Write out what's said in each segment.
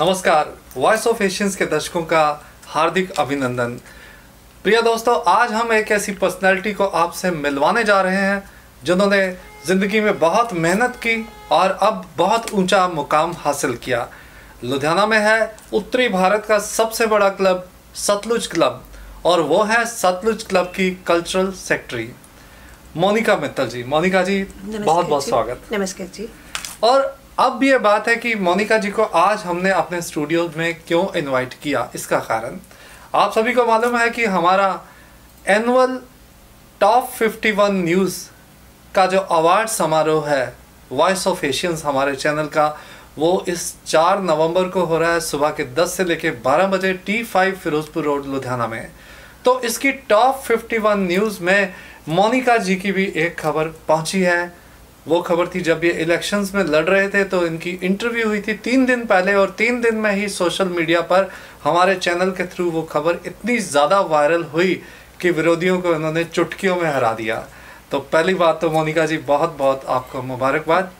नमस्कार, voice of Asians के दर्शकों का हार्दिक अभिनंदन। प्रिय दोस्तों, आज हम एक ऐसी पर्सनैलिटी को आपसे मिलवाने जा रहे हैं जिन्होंने ज़िंदगी में बहुत मेहनत की और अब बहुत ऊंचा मुकाम हासिल किया। लुधियाना में है उत्तरी भारत का सबसे बड़ा क्लब सतलुज क्लब, और वो है सतलुज क्लब की कल्चरल सेक्रेटरी मोनिका मित्तल जी। मोनिका जी, बहुत बहुत स्वागत। नमस्कार जी। और अब ये बात है कि मोनिका जी को आज हमने अपने स्टूडियो में क्यों इनवाइट किया, इसका कारण आप सभी को मालूम है कि हमारा एनुअल टॉप 51 न्यूज़ का जो अवार्ड समारोह है वॉइस ऑफ एशियंस हमारे चैनल का, वो इस 4 नवंबर को हो रहा है सुबह के 10 से लेकर 12 बजे T5 फिरोजपुर रोड लुधियाना में। तो इसकी टॉप 51 न्यूज़ में मोनिका जी की भी एक खबर पहुंची है। वो खबर थी जब ये इलेक्शंस में लड़ रहे थे तो इनकी इंटरव्यू हुई थी 3 दिन पहले, और 3 दिन में ही सोशल मीडिया पर हमारे चैनल के थ्रू वो खबर इतनी ज़्यादा वायरल हुई कि विरोधियों को इन्होंने चुटकियों में हरा दिया। तो पहली बात तो मोनिका जी, बहुत बहुत आपको मुबारकबाद।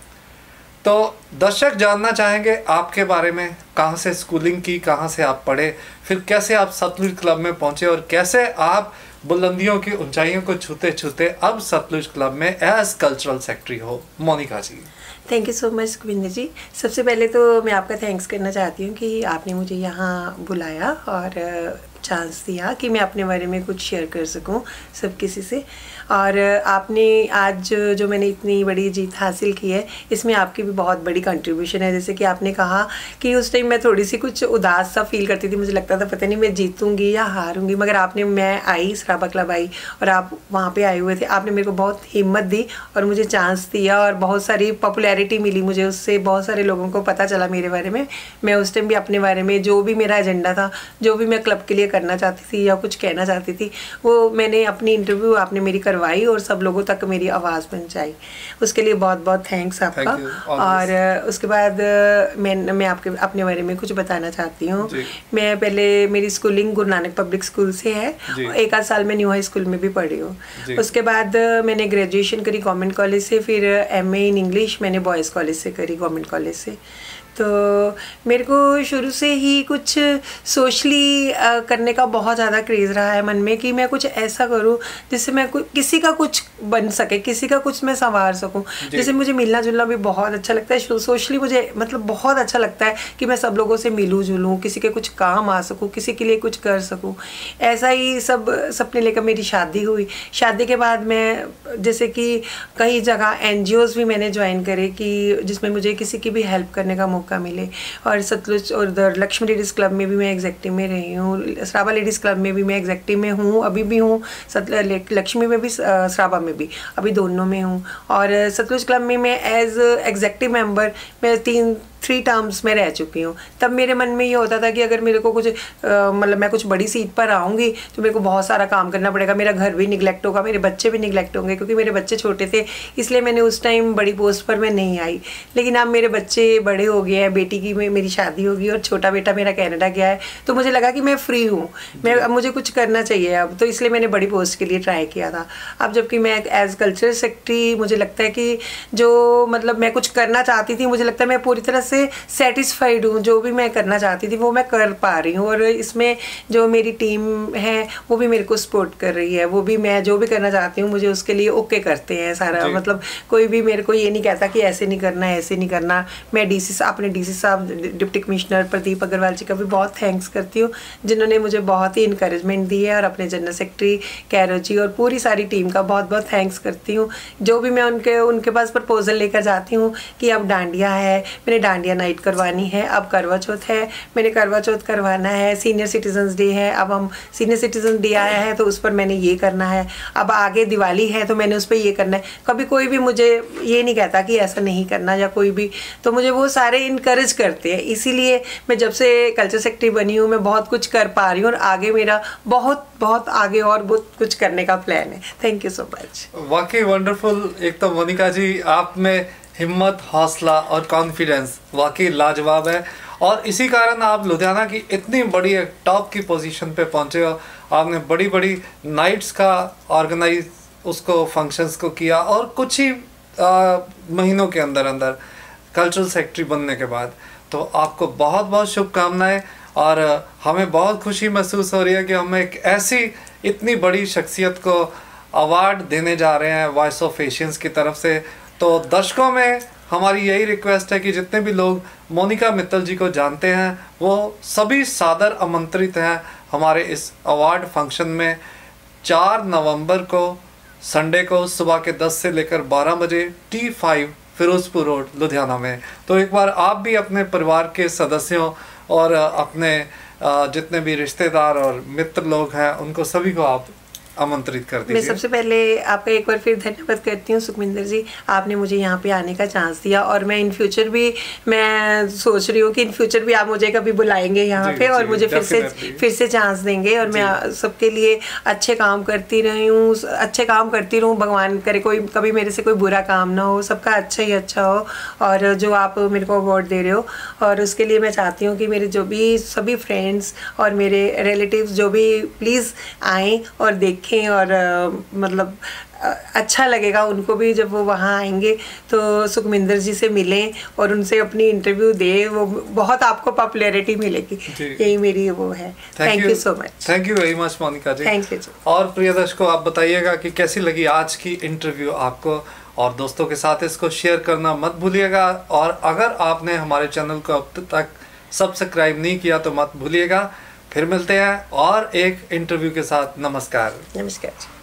तो दर्शक जानना चाहेंगे आपके बारे में, कहाँ से स्कूलिंग की, कहाँ से आप पढ़े, फिर कैसे आप सतलुज क्लब में पहुँचे और कैसे आप बुलंदियों की ऊंचाइयों को छूते छूते अब सतलुज क्लब में एज कल्चरल सेक्रेटरी हो। Monika ji, thank you so much Govind ji. सबसे पहले तो मैं आपका थैंक्स करना चाहती हूँ कि आपने मुझे यहाँ बुलाया और चांस दिया कि मैं अपने बारे में कुछ शेयर कर सकूं सब किसी से। और आपने आज जो मैंने इतनी बड़ी जीत हासिल की है, इसमें आपकी भी बहुत बड़ी कंट्रीब्यूशन है। जैसे कि आपने कहा कि उस टाइम मैं थोड़ी सी कुछ उदास सा फील करती थी, मुझे लगता था पता नहीं मैं जीतूंगी या हारूंगी, मगर मैं आई, सराबा क्लब आई और आप वहाँ पे आए हुए थे। आपने मेरे को बहुत हिम्मत दी और मुझे चांस दिया और बहुत सारी पॉपुलैरिटी मिली मुझे, उससे बहुत सारे लोगों को पता चला मेरे बारे में। मैं उस टाइम भी अपने बारे में जो भी मेरा एजेंडा था, जो भी मैं क्लब के लिए करना चाहती थी या कुछ कहना चाहती थी, वो मैंने अपनी इंटरव्यू आपने मेरी करवाई और सब लोगों तक मेरी आवाज़ पहुंचाई। उसके लिए बहुत बहुत थैंक्स आपका। और उसके बाद मैं आपके अपने बारे में कुछ बताना चाहती हूँ। मैं पहले, मेरी schooling Guru Nanak public school से है, 1 आध साल में न्यू हाई स्कूल में भी पढ़ी हूँ। उसके बाद मैंने ग्रेजुएशन करी गवर्नमेंट कॉलेज से, फिर MA इन इंग्लिश मैंने बॉयज़ कॉलेज से करी, गवर्नमेंट कॉलेज से। तो मेरे को शुरू से ही कुछ सोशली करने का बहुत ज़्यादा क्रेज़ रहा है मन में कि मैं कुछ ऐसा करूं जिससे मैं किसी का कुछ बन सके, किसी का कुछ मैं संवार सकूं। जैसे मुझे मिलना जुलना भी बहुत अच्छा लगता है, सोशली मुझे मतलब बहुत अच्छा लगता है कि मैं सब लोगों से मिलूँ जुलूँ, किसी के कुछ काम आ सकूँ, किसी के लिए कुछ कर सकूँ। ऐसा ही सब सपने लेकर मेरी शादी हुई। शादी के बाद मैं जैसे कि कई जगह NGOs भी मैंने ज्वाइन करे कि जिसमें मुझे किसी की भी हेल्प करने का मौका मिले। और सतलुज और उधर लक्ष्मी लेडीज़ क्लब में भी मैं एग्जेक्टिव में रही हूँ, सराबा लेडीज़ क्लब में भी मैं एग्जेक्टिव में हूँ, अभी भी हूँ, लक्ष्मी में भी सराबा में भी, अभी दोनों में हूँ। और सतलुज क्लब में मैं एज एग्जेक्टिव मेंबर मैं 3 टर्म्स में रह चुकी हूँ। तब मेरे मन में ये होता था कि अगर मेरे को कुछ मतलब मैं कुछ बड़ी सीट पर आऊँगी तो मेरे को बहुत सारा काम करना पड़ेगा, मेरा घर भी निगलेक्ट होगा, मेरे बच्चे भी निगलेक्ट होंगे, क्योंकि मेरे बच्चे छोटे थे, इसलिए मैंने उस टाइम बड़ी पोस्ट पर मैं नहीं आई। लेकिन अब मेरे बच्चे बड़े हो गए हैं, बेटी की मेरी शादी होगी और छोटा बेटा मेरा कनाडा गया है, तो मुझे लगा कि मैं फ्री हूँ, अब मुझे कुछ करना चाहिए अब, तो इसलिए मैंने बड़ी पोस्ट के लिए ट्राई किया था। अब जबकि मैं एज कल्चरल सेक्रेटरी, मुझे लगता है कि जो मतलब मैं कुछ करना चाहती थी, मुझे लगता है मैं पूरी तरह से सेटिस्फाइड हूँ, जो भी मैं करना चाहती थी वो मैं कर पा रही हूँ। और इसमें जो मेरी टीम है वो भी मेरे को सपोर्ट कर रही है, वो भी मैं जो भी करना चाहती हूँ मुझे उसके लिए ओके करते हैं सारा। मतलब कोई भी मेरे को ये नहीं कहता कि ऐसे नहीं करना, ऐसे नहीं करना। मैं अपने DC साहब, डिप्टी कमिश्नर प्रदीप अग्रवाल जी का भी बहुत थैंक्स करती हूँ, जिन्होंने मुझे बहुत ही इंकरेजमेंट दी है। और अपने जनरल सेक्रेटरी कैरो जी और पूरी सारी टीम का बहुत बहुत थैंक्स करती हूँ। जो भी मैं उनके पास प्रपोजल लेकर जाती हूँ कि अब डांडिया है, मैंने डांडिया नाइट करवानी है, अब करवा चौथ है, मैंने करवा चौथ करवाना है, सीनियर सिटीजन्स डे है, अब हम सीनियर सिटीजन डे आया है तो उस पर मैंने ये करना है, अब आगे दिवाली है तो मैंने उस पर ये करना है। कभी कोई भी मुझे ये नहीं कहता कि ऐसा नहीं करना, या कोई भी, तो मुझे वो सारे इनकरेज करते हैं। इसीलिए मैं जब से कल्चर सेक्रेटरी बनी हूँ मैं बहुत कुछ कर पा रही हूँ, और आगे मेरा बहुत बहुत आगे और बहुत कुछ करने का प्लान है। Thank you so much. वाकई वंडरफुल। एक तो मोनिका जी, आप में हिम्मत, हौसला और कॉन्फिडेंस वाकई लाजवाब है, और इसी कारण आप लुधियाना की इतनी बड़ी एक टॉप की पोजीशन पे पहुंचे हो। आपने बड़ी बड़ी नाइट्स का ऑर्गेनाइज उसको फंक्शंस को किया, और कुछ ही महीनों के अंदर अंदर कल्चरल सेक्रेटरी बनने के बाद तो आपको बहुत बहुत शुभकामनाएं। और हमें बहुत खुशी महसूस हो रही है कि हम एक ऐसी इतनी बड़ी शख्सियत को अवार्ड देने जा रहे हैं वॉइस ऑफ एशियंस की तरफ से। तो दर्शकों में हमारी यही रिक्वेस्ट है कि जितने भी लोग मोनिका मित्तल जी को जानते हैं वो सभी सादर आमंत्रित हैं हमारे इस अवार्ड फंक्शन में 4 नवंबर को संडे को सुबह के 10 से लेकर 12 बजे T5 फिरोजपुर रोड लुधियाना में। तो एक बार आप भी अपने परिवार के सदस्यों और अपने जितने भी रिश्तेदार और मित्र लोग हैं उनको सभी को आप आमंत्रित कर दीजिए। मैं सबसे पहले आपका एक बार फिर धन्यवाद करती हूँ सुखविंदर जी, आपने मुझे यहाँ पे आने का चांस दिया। और मैं इन फ्यूचर भी मैं सोच रही हूँ कि इन फ्यूचर भी आप मुझे कभी बुलाएंगे यहाँ पे और मुझे फिर से चांस देंगे और मैं सबके लिए अच्छे काम करती रही हूँ, अच्छे काम करती रहूँ। भगवान करे कोई कभी मेरे से कोई बुरा काम ना हो, सबका अच्छा ही अच्छा हो। और जो आप मेरे को अवार्ड दे रहे हो और उसके लिए मैं चाहती हूँ कि मेरे जो भी सभी फ्रेंड्स और मेरे रिलेटिव्स जो भी प्लीज़ आएँ और देखें और मतलब अच्छा लगेगा उनको भी जब वो वहाँ आएंगे तो सुखविंदर जी से मिलें और उनसे अपनी इंटरव्यू दे, वो बहुत आपको पॉपुलैरिटी मिलेगी। यही मेरी वो है। Thank you so much. Thank you very much Monika ji. Thank you. और प्रिय दर्शकों आप बताइएगा कि कैसी लगी आज की इंटरव्यू आपको, और दोस्तों के साथ इसको शेयर करना मत भूलिएगा। और अगर आपने हमारे चैनल को अब तक सब्सक्राइब नहीं किया तो मत भूलिएगा। फिर मिलते हैं और एक इंटरव्यू के साथ। नमस्कार। नमस्कार।